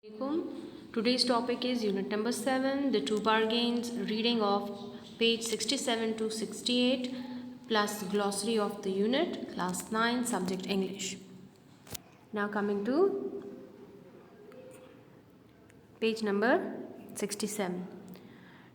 Assalamualaikum. Today's topic is unit number 7, the two bargains, reading of page 67 to 68 plus glossary of the unit, class 9, subject English. Now coming to page number 67.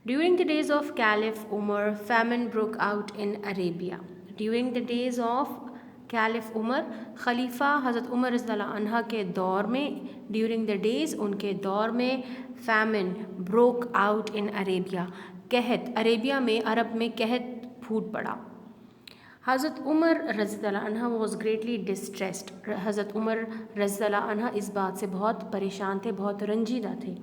During the days of Caliph Umar, famine broke out in Arabia. During the days of caliph Umar खलीफा हज़रत उमर रज़ियल्लाहु अन्हा के दौर में, during the days उनके दौर में, famine broke out in Arabia, कहत अरेबिया में, अरब में कहत फूट पड़ा. हज़रत उमर रज़ियल्लाहु अन्हा वॉज ग्रेटली डिस्ट्रेस्ड. हज़रत उमर रज़ियल्लाहु अन्हा इस बात से बहुत परेशान थे, बहुत रंजीदा थे.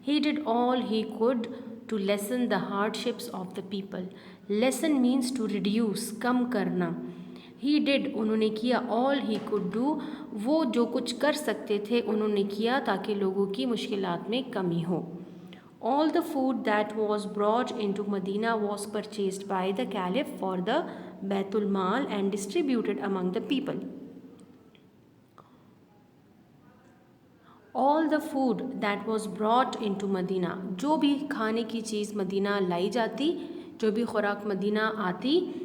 He did all he could to lessen the hardships of the people. Lessen means to reduce, कम करना. ही डिड उन्होंने किया, ऑल ही कुड डू वो जो कुछ कर सकते थे उन्होंने किया ताकि लोगों की मुश्किलात में कमी हो. All the food that was brought in to Medina was purchased by the caliph for the बैतुल माल and distributed among the people. All the food that was brought in to Medina, जो भी खाने की चीज़ मदीना लाई जाती, जो भी खुराक मदीना आती,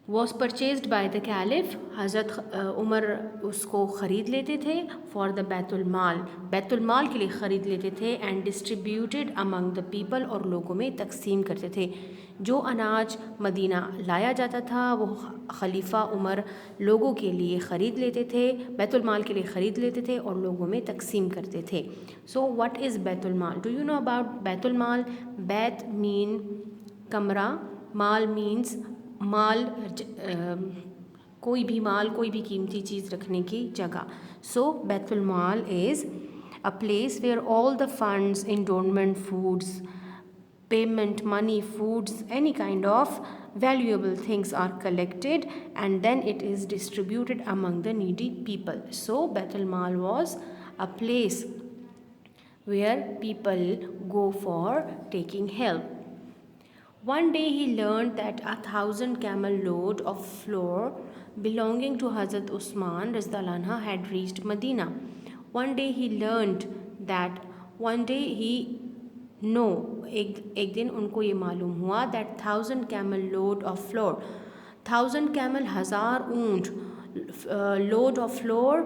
was purchased by the caliph, हज़रत उमर उसको ख़रीद लेते थे, फॉर द बैतुल माल के लिए ख़रीद लेते थे, and distributed among the people और लोगों में तकसीम करते थे. जो अनाज मदीना लाया जाता था वो खलीफा उमर लोगों के लिए ख़रीद लेते थे, बैतुल माल के लिए ख़रीद लेते थे और लोगों में तकसीम करते थे. सो व्हाट इज़ बैतुल माल? डू यू नो अबाउट बैतुल माल? बैत मीन कमरा, माल मीन्स माल, कोई भी कीमती चीज़ रखने की जगह. सो बैतुल माल is a place where all the funds, endowment, foods, payment, money, foods, any kind of valuable things are collected and then it is distributed among the needy people. So Baitul Mal was a place where people go for taking help. One day he learned that 1,000 camel load of flour belonging to Hazrat Usman Raziyallahu anhu had reached Medina. One day he learned that, one day he know, एक दिन उनको ये मालूम हुआ that 1,000 camel load of flour, 1,000 camel, 1,000 ऊँट, load of flour,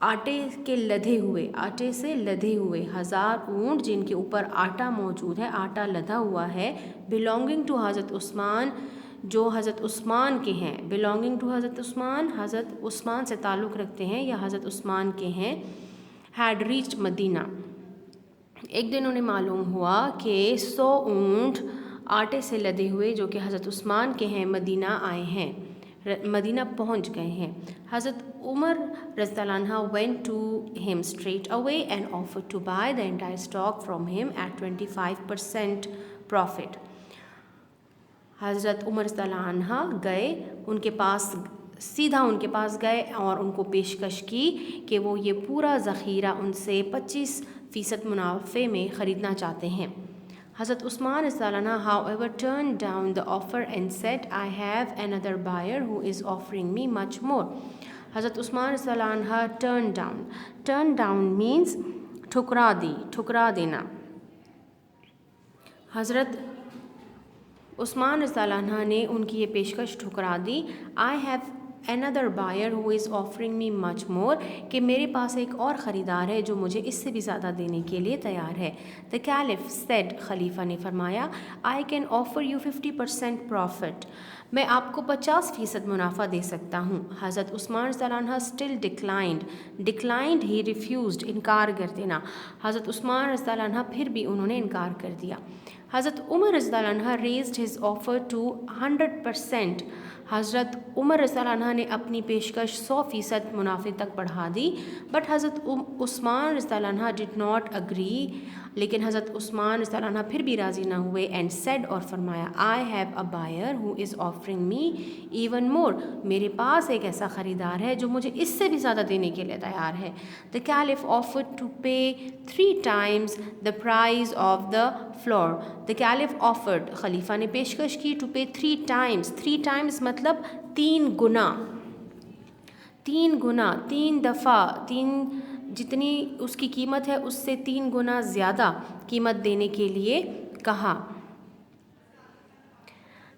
आटे के लदे हुए, आटे से लदे हुए 1,000 ऊँट जिनके ऊपर आटा मौजूद है, आटा लदा हुआ है, बिलोंगिंग टू हज़रत उस्मान, जो हज़रत उस्मान के हैं, बिलोंगिंग टू हज़रत उस्मान, हज़रत उस्मान से ताल्लुक़ रखते हैं या हज़रत उस्मान के हैं, हैड रीच्ड मदीना. एक दिन उन्हें मालूम हुआ कि 100 ऊँट आटे से लदे हुए जो कि हज़रत उस्मान के हैं मदीना आए हैं, मदीना पहुंच गए हैं. हज़रत उमर रज़ियल्लाहु अन्हु went to him straight away and offered to buy the entire stock from him at 25% profit. हज़रत उमर रज़ियल्लाहु अन्हु गए उनके पास, सीधा उनके पास गए और उनको पेशकश की कि वो ये पूरा ज़ख़ीरा उनसे 25% मुनाफे में ख़रीदना चाहते हैं. Hazrat Usman Salana, however, turned down the offer and said, I have another buyer who is offering me much more. Hazrat Usman Salana turned down. Turn down means ठुकरा देना. हज़रत उस्मान रज़ियल्लाहु ने उनकी ये पेशकश ठुकरा दी. I have another buyer who is offering me much more, कि मेरे पास एक और ख़रीदार है जो मुझे इससे भी ज़्यादा देने के लिए तैयार है. The Caliph said, खलीफा ने फरमाया, I can offer you 50% profit, मैं आपको 50% मुनाफा दे सकता हूँ. हज़रत उस्मान रज़ियल्लाहु still declined, he refused, इनकार कर देना. हज़रत उस्मान रज़ियल्लाहु फिर भी उन्होंने इनकार कर दिया. हज़रत उमर रज़ियल्लाहु raised his offer to 100%. हज़रत उमर रज़ियल्लाहु ने अपनी पेशकश 100% मुनाफे तक बढ़ा दी. बट हज़रत उस्मान रज़ियल्लाहु डिड नॉट अग्री, लेकिन हज़रत उस्मान रज़ियल्लाहु फिर भी राज़ी ना हुए. एंड सेड, और फरमाया, I have a buyer who is offering me even more, मेरे पास एक ऐसा ख़रीदार है जो मुझे इससे भी ज़्यादा देने के लिए तैयार है. The caliph offered to pay 3 times the price of the floor. The caliph offered, खलीफा ने पेशकश की, टू पे 3 times. 3 times मतलब 3 गुना, 3 दफ़ा, 3 जितनी उसकी कीमत है उससे 3 गुना ज़्यादा कीमत देने के लिए कहा।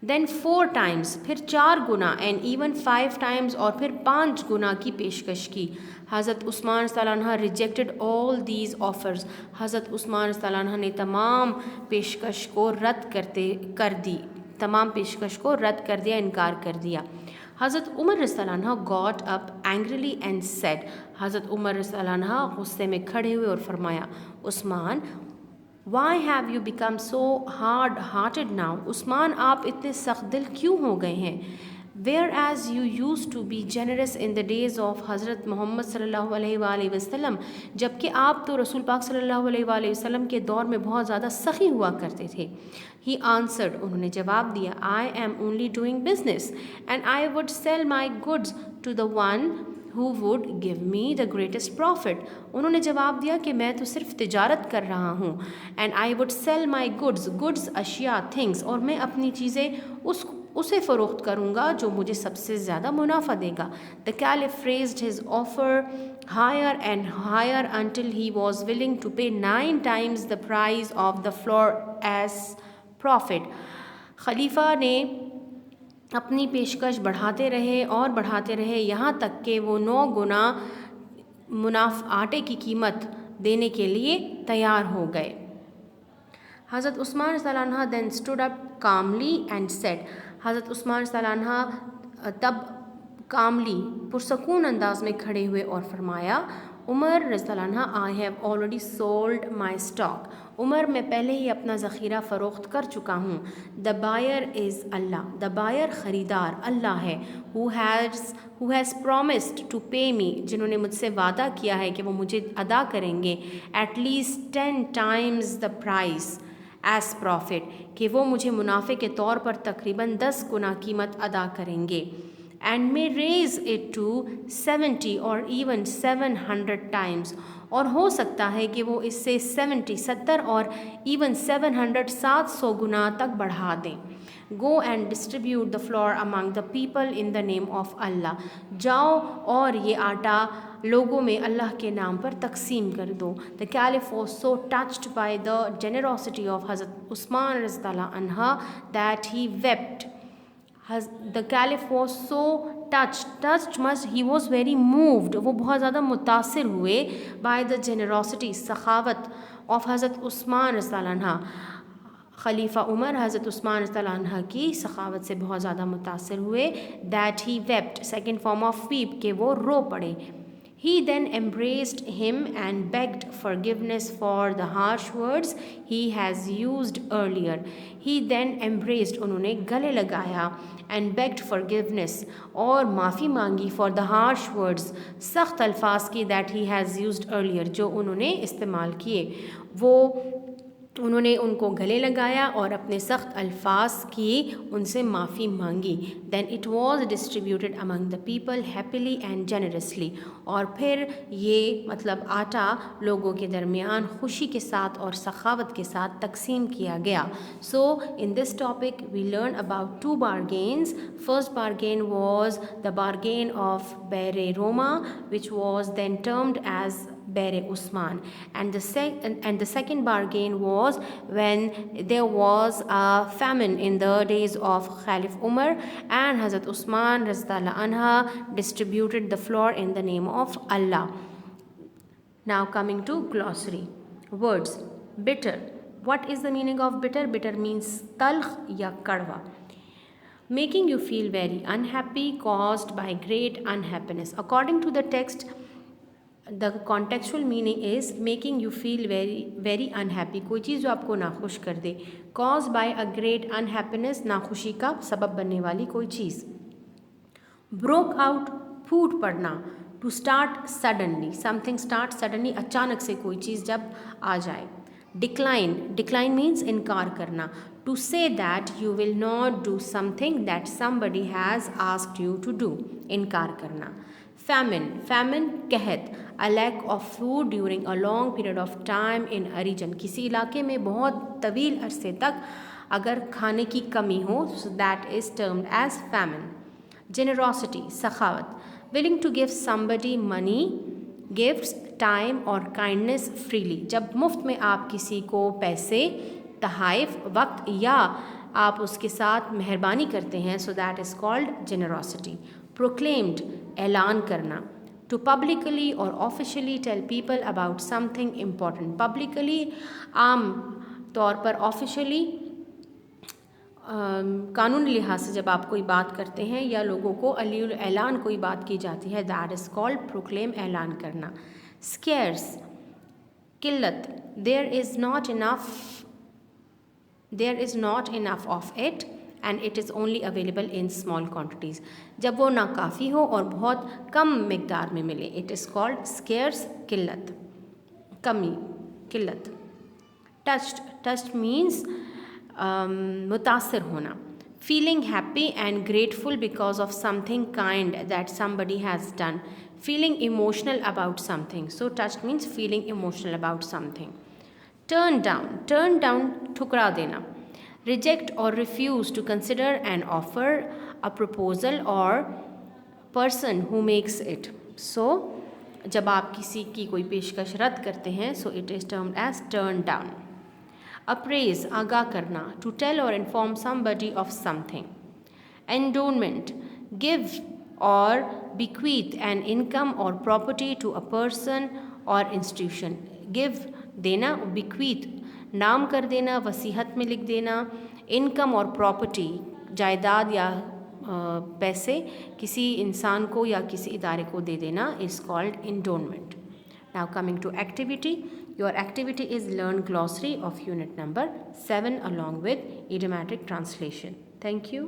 देन 4 टाइम्स, फिर 4 गुना, एंड इवन 5 टाइम्स, और फिर 5 गुना की पेशकश की। हज़रत उस्मान रज़ियल्लाहु रिजेक्टेड ऑल दीज ऑफ़र्स, हज़रत उस्मान रज़ियल्लाहु ने तमाम पेशकश को रद्द कर दिया, इनकार कर दिया। हज़रत उमर रज़ियल्लाहु got up angrily and said, हज़रत उमर रज़ियल्लाहु गुस्से में खड़े हुए और फरमाया, Usman, Why have you become so hard-hearted now? Usman, आप इतने सख्त दिल क्यों हो गए हैं? Whereas you used to be generous in the days of हज़रत मोहम्मद सल्लल्लाहु अलैहि वसल्लम, जबकि आप तो रसूल पाक सल्लल्लाहु अलैहि वसल्लम के दौर में बहुत ज़्यादा सखी हुआ करते थे। He answered, उन्होंने जवाब दिया, I am only doing business and I would sell my goods to the one who would give me the greatest profit. उन्होंने जवाब दिया कि मैं तो सिर्फ तिजारत कर रहा हूँ, and I would sell my goods अशिया things, और मैं अपनी चीज़ें उसे फ़रोख्त करूँगा जो मुझे सबसे ज़्यादा मुनाफा देगा। The caliph raised his offer higher and higher until he was willing to pay 9 times the price of the floor as profit. खलीफा ने अपनी पेशकश बढ़ाते रहे यहाँ तक कि वो 9 गुना आटे की कीमत देने के लिए तैयार हो गए। हज़रत उस्मान रज़ियल्लाहु अन्हु then stood up calmly and said, हज़रत उस्मान रज़ियल्लाहु अन्हु तब कामली पुरसकून अंदाज में खड़े हुए और फरमाया, उमर रज़ियल्लाहु अन्हु, I have already sold my stock, Umar, मैं पहले ही अपना ज़ख़ीरा फ़रोख्त कर चुका हूँ। The buyer is Allah, the buyer ख़रीदार अल्लाह है। हु हैज़ प्रॉमिस्ड टू पे मी, जिन्होंने मुझसे वादा किया है कि वो मुझे अदा करेंगे at least 10 times the price as profit, कि वो मुझे मुनाफे के तौर पर तकरीबन 10 गुना कीमत अदा करेंगे। and may raise it to 70 or even 700 times, और हो सकता है कि वो इससे 70 और even 700 गुना तक बढ़ा दें। Go and distribute the flour among the people in the name of Allah, जाओ और ये आटा लोगों में अल्लाह के नाम पर तकसीम कर दो। The caliph was so touched by the generosity of Hazrat Usman रज़ियल्लाहु अन्हा that he wept. The caliph was so touched much, he was very moved, वो बहुत ज़्यादा मुतासिर हुए by the generosity, Sakhawat of हज़रत उस्मान रज़ियल्लाहु अन्हा। खलीफा उमर हज़रत उस्मान रज़ियल्लाहु अन्हा की सखावत से बहुत ज़्यादा मुतासिर हुए। that he wept, second form of weep, के वो रो पड़े। He then embraced him and begged forgiveness for the harsh words he has used earlier. He then embraced, उन्होंने गले लगाया, and begged forgiveness, और माफ़ी मांगी for the harsh words, सख्त अल्फाज की that he has used earlier, जो उन्होंने इस्तेमाल किए। वो उन्होंने उनको गले लगाया और अपने सख्त अल्फाज की उनसे माफ़ी मांगी। Then it was distributed among the people happily and generously, और फिर ये मतलब आटा लोगों के दरमियान खुशी के साथ और सखावत के साथ तकसीम किया गया। So in this topic we learn about 2 bargains. First bargain was the bargain of Bere Roma, which was then termed as Bere Usman, and the second bargain was when there was a famine in the days of Caliph Umar, and Hazrat Usman Raztallah Anha distributed the flour in the name of Allah. Now coming to glossary words. Bitter. What is the meaning of bitter? Bitter means talkh ya kadwa, making you feel very unhappy, caused by great unhappiness. According to the text, the contextual meaning is making you feel very unhappy, कोई चीज़ जो आपको नाखुश कर दे। caused by a great unhappiness, नाखुशी का सबब बनने वाली कोई चीज़। broke out, फूट पड़ना। to start suddenly, something start suddenly, अचानक से कोई चीज़ जब आ जाए। decline means इनकार करना, to say that you will not do something that somebody has asked you to do, इनकार करना। famine कहत, a lack of food during a long period of time in a region, किसी इलाके में बहुत तवील अरसे तक अगर खाने की कमी हो, so that is termed as famine। generosity Sakhawat, willing to give somebody money, gifts, time और काइंडनेस फ्रीली, जब मुफ्त में आप किसी को पैसे, तहाइफ, वक्त या आप उसके साथ मेहरबानी करते हैं, so that is called generosity. Proclaimed, ऐलान करना, टू पब्लिकली और officially tell people about something important. Publicly आम तौर पर, ऑफिशियली कानूनी लिहाज से जब आप कोई बात करते हैं या लोगों को ऐलान कोई बात की जाती है, दैट इज़ कॉल्ड प्रोक्लेम, ऐलान करना। स्केर्स, किल्लत, there is not enough of it and it is only available in small quantities, जब वो नाकाफ़ी हो और बहुत कम मिकदार में मिले, इट इज़ कॉल्ड स्केर्स, किल्लत, कमी, किल्लत। टच्ड मीन्स मुतासर होना, feeling happy and grateful because of something kind that somebody has done, feeling emotional about something, so touched means feeling emotional about something. Turn down ठुकरा देना, reject और refuse to consider an offer, a proposal और person who makes it, so जब आप किसी की कोई पेशकश रद्द करते हैं, so it is termed as turn down. Apprise, आगाह करना, टू टेल और inform somebody of something. Endowment, give और bequeath एन इनकम और प्रॉपर्टी टू अ पर्सन और इंस्टीट्यूशन। गिव देना, bequeath नाम कर देना, वसीहत में लिख देना, इनकम और प्रॉपर्टी जायदाद या पैसे किसी इंसान को या किसी इदारे को दे देना is called endowment. Now coming to activity, your activity is learn glossary of unit number 7 along with idiomatic translation. Thank you.